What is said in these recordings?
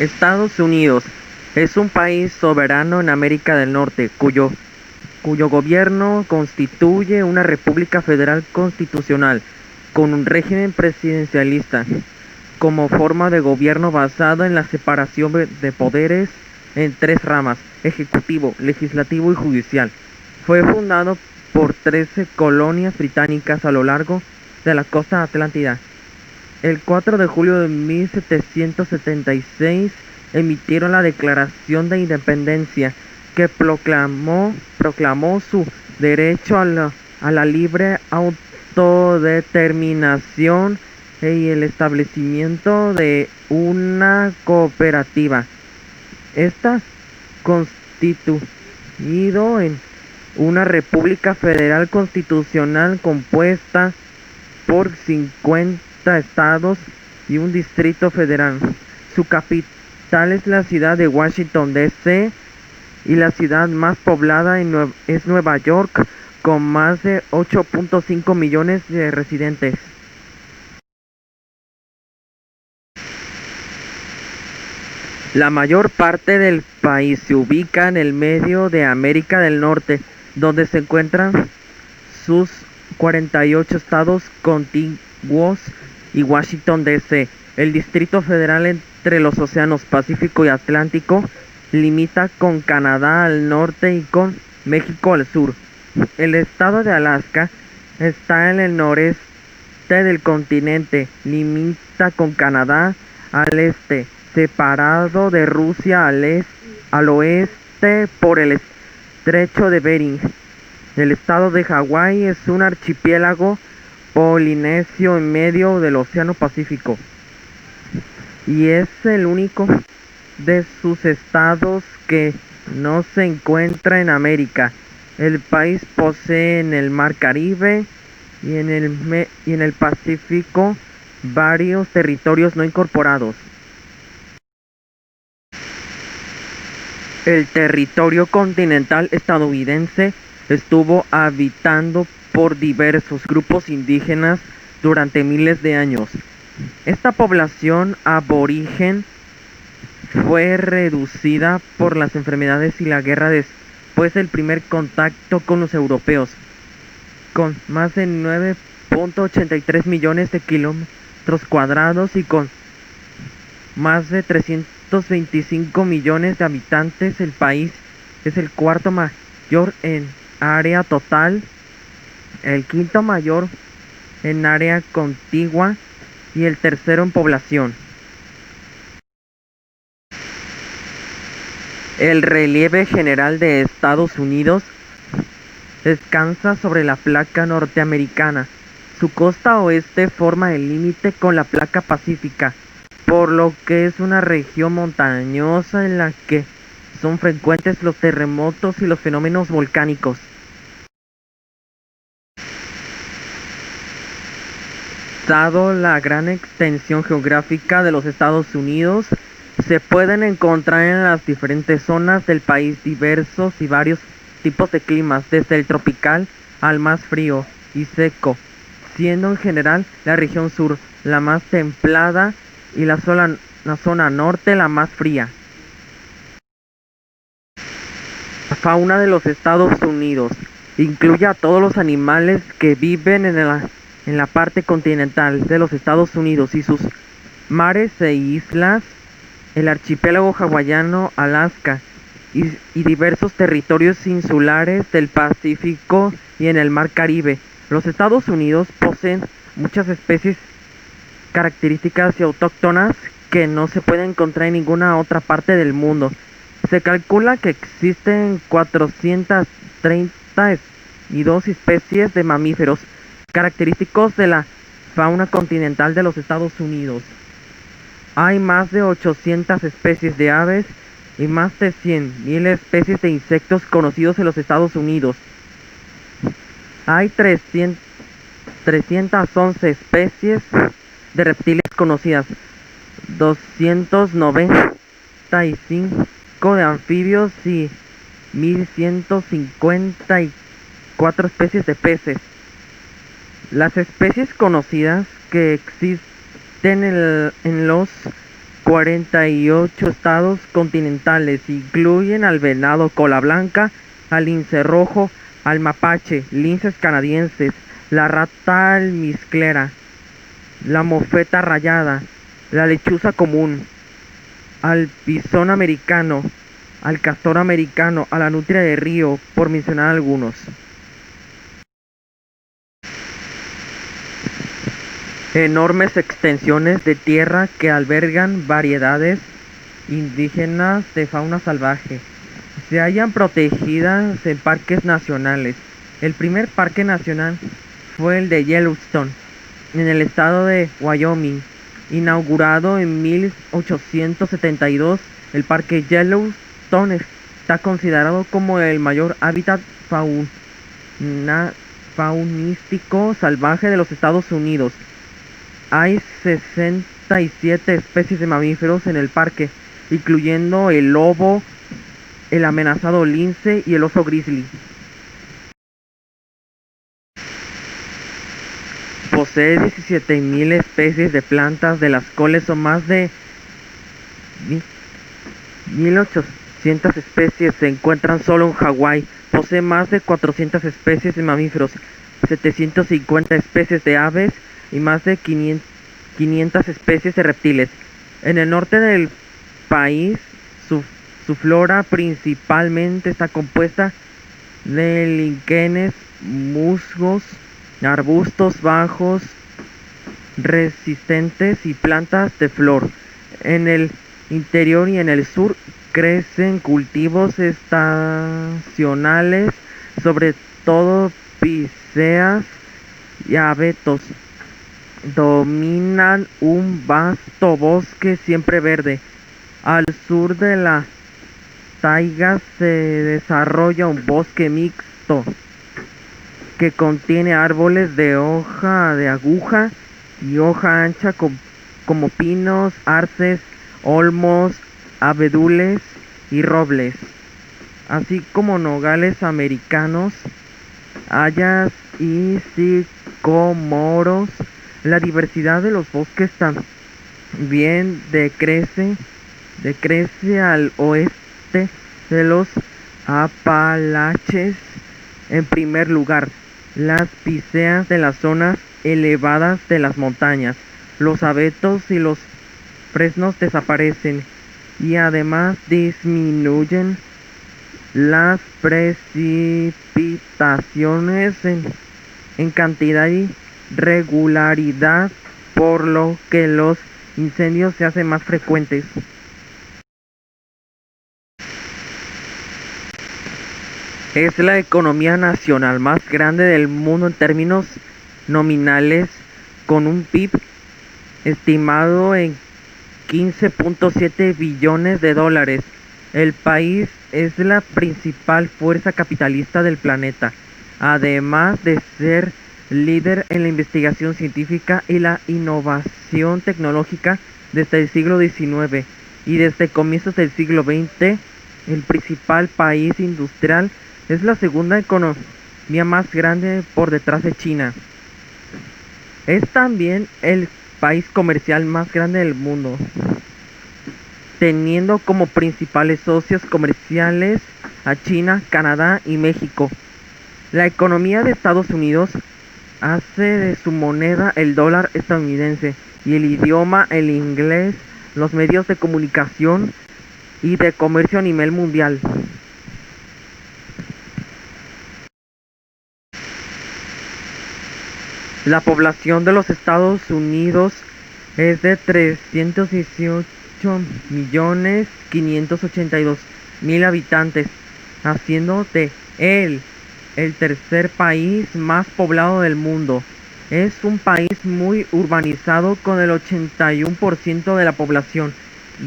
Estados Unidos es un país soberano en América del Norte, cuyo gobierno constituye una república federal constitucional, con un régimen presidencialista, como forma de gobierno basada en la separación de poderes en tres ramas: ejecutivo, legislativo y judicial. Fue fundado por 13 colonias británicas a lo largo de la costa atlántida. El 4 de julio de 1776 emitieron la Declaración de Independencia, que proclamó su derecho a la libre autodeterminación y el establecimiento de una cooperativa. Esta constituido en una república federal constitucional compuesta por 50 estados y un distrito federal. Su capital es la ciudad de Washington, D.C., y la ciudad más poblada es Nueva York, con más de 8.5 millones de residentes. La mayor parte del país se ubica en el medio de América del Norte, donde se encuentran sus 48 estados contiguos y Washington, D.C. El Distrito Federal, entre los océanos Pacífico y Atlántico, limita con Canadá al norte y con México al sur. El estado de Alaska está en el noreste del continente, limita con Canadá al este, separado de Rusia al oeste por el estrecho de Bering. El estado de Hawái es un archipiélago polinesio en medio del océano Pacífico, y es el único de sus estados que no se encuentra en América. El país posee en el Mar Caribe y en el Pacífico varios territorios no incorporados. El territorio continental estadounidense estuvo habitado por diversos grupos indígenas durante miles de años. Esta población aborigen fue reducida por las enfermedades y la guerra después del primer contacto con los europeos. Con más de 9.83 millones de kilómetros cuadrados y con más de 325 millones de habitantes, el país es el cuarto mayor en área total, el quinto mayor en área contigua y el tercero en población. El relieve general de Estados Unidos descansa sobre la placa norteamericana. Su costa oeste forma el límite con la placa pacífica, por lo que es una región montañosa en la que son frecuentes los terremotos y los fenómenos volcánicos. Dado la gran extensión geográfica de los Estados Unidos, se pueden encontrar en las diferentes zonas del país diversos y varios tipos de climas, desde el tropical al más frío y seco, siendo en general la región sur la más templada y la zona norte la más fría. La fauna de los Estados Unidos incluye a todos los animales que viven en la parte continental de los Estados Unidos y sus mares e islas, el archipiélago hawaiano, Alaska y diversos territorios insulares del Pacífico y en el Mar Caribe. Los Estados Unidos poseen muchas especies características y autóctonas que no se pueden encontrar en ninguna otra parte del mundo. Se calcula que existen 432 especies de mamíferos característicos de la fauna continental de los Estados Unidos. Hay más de 800 especies de aves y más de 100.000 especies de insectos conocidos en los Estados Unidos. Hay 311 especies de reptiles conocidas, 295 de anfibios y 1154 especies de peces. Las especies conocidas que existen en los 48 estados continentales. Incluyen al venado cola blanca, al lince rojo, al mapache, linces canadienses, la rata almizclera, la mofeta rayada, la lechuza común, al bisón americano, al castor americano, a la nutria de río, por mencionar algunos. Enormes extensiones de tierra que albergan variedades indígenas de fauna salvaje. Se hallan protegidas en parques nacionales. El primer parque nacional fue el de Yellowstone, en el estado de Wyoming. Inaugurado en 1872, el parque Yellowstone está considerado como el mayor hábitat faunístico salvaje de los Estados Unidos. Hay 67 especies de mamíferos en el parque, incluyendo el lobo, el amenazado lince y el oso grizzly. Posee 17.000 especies de plantas, de las cuales son más de 1.800 especies se encuentran solo en Hawái. Posee más de 400 especies de mamíferos, 750 especies de aves y más de 500 especies de reptiles. En el norte del país, su flora principalmente está compuesta de líquenes, musgos, arbustos bajos resistentes y plantas de flor. En el interior y en el sur crecen cultivos estacionales, sobre todo píceas y abetos. Dominan un vasto bosque siempre verde. Al sur de la taiga se desarrolla un bosque mixto que contiene árboles de hoja de aguja y hoja ancha como pinos, arces, olmos, abedules y robles, así como nogales americanos, hayas y sicomoros. La diversidad de los bosques también decrece al oeste de los Apalaches. En primer lugar, las píceas de las zonas elevadas de las montañas, los abetos y los fresnos desaparecen, y además disminuyen las precipitaciones en cantidad y regularidad, por lo que los incendios se hacen más frecuentes. Es la economía nacional más grande del mundo en términos nominales, con un PIB estimado en 15.7 billones de dólares. El país es la principal fuerza capitalista del planeta, además de ser líder en la investigación científica y la innovación tecnológica desde el siglo XIX, y desde comienzos del siglo XX, el principal país industrial. Es la segunda economía más grande por detrás de China. Es también el país comercial más grande del mundo, teniendo como principales socios comerciales a China, Canadá y México. La economía de Estados Unidos hace de su moneda el dólar estadounidense y el idioma el inglés los medios de comunicación y de comercio a nivel mundial. La población de los Estados Unidos es de 318.582.000 habitantes, haciendo de él el tercer país más poblado del mundo. Es un país muy urbanizado, con el 81% de la población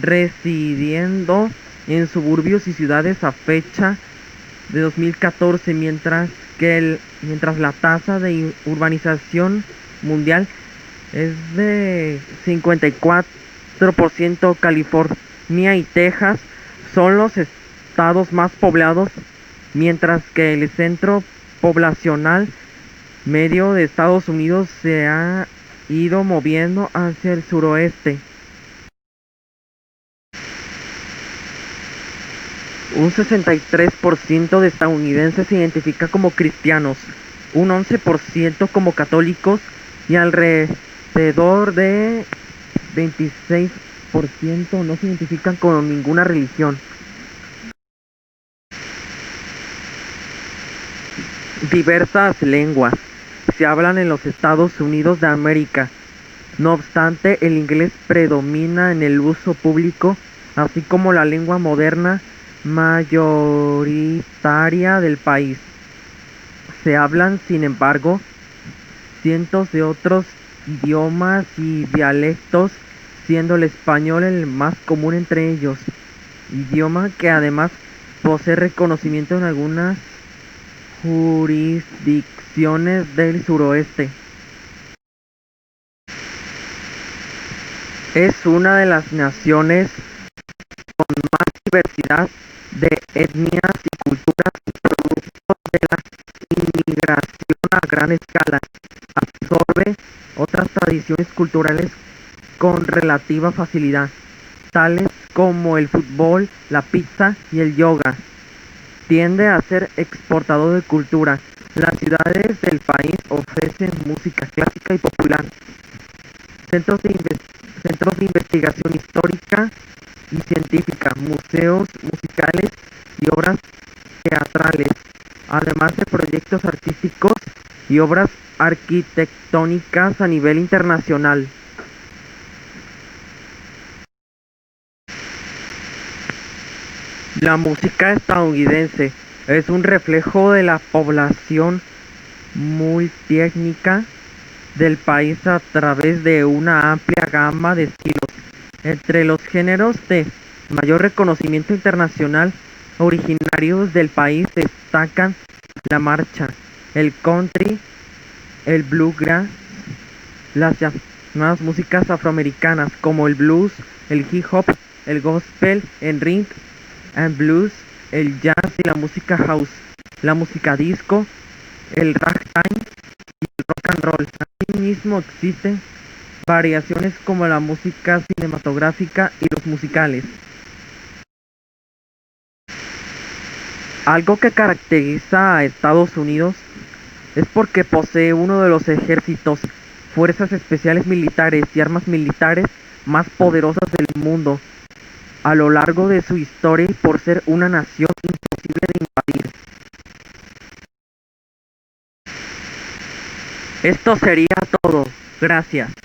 residiendo en suburbios y ciudades a fecha de 2014, mientras la tasa de urbanización mundial es de 54%. California y Texas son los estados más poblados, mientras que el centro poblacional medio de Estados Unidos se ha ido moviendo hacia el suroeste. Un 63% de estadounidenses se identifica como cristianos, un 11% como católicos y alrededor de 26% no se identifican con ninguna religión. Diversas lenguas se hablan en los Estados Unidos de América. No obstante, el inglés predomina en el uso público, así como la lengua moderna mayoritaria del país. Se hablan, sin embargo, cientos de otros idiomas y dialectos, siendo el español el más común entre ellos, idioma que además posee reconocimiento en algunas jurisdicciones del suroeste. Es una de las naciones con más diversidad de etnias y culturas, producto de la inmigración a gran escala. Absorbe otras tradiciones culturales con relativa facilidad, tales como el fútbol, la pizza y el yoga. Tiende a ser exportador de cultura. Las ciudades del país ofrecen música clásica y popular, centros de investigación histórica y científica, museos musicales y obras teatrales, además de proyectos artísticos y obras arquitectónicas a nivel internacional. La música estadounidense es un reflejo de la población multiétnica del país a través de una amplia gama de estilos. Entre los géneros de mayor reconocimiento internacional originarios del país destacan la marcha, el country, el bluegrass, las llamadas músicas afroamericanas como el blues, el hip hop, el gospel, el rhythm and blues, el jazz y la música house, la música disco, el ragtime y el rock and roll. Asimismo existen variaciones como la música cinematográfica y los musicales. Algo que caracteriza a Estados Unidos es porque posee uno de los ejércitos, fuerzas especiales militares y armas militares más poderosas del mundo a lo largo de su historia y por ser una nación imposible de invadir. Esto sería todo. Gracias.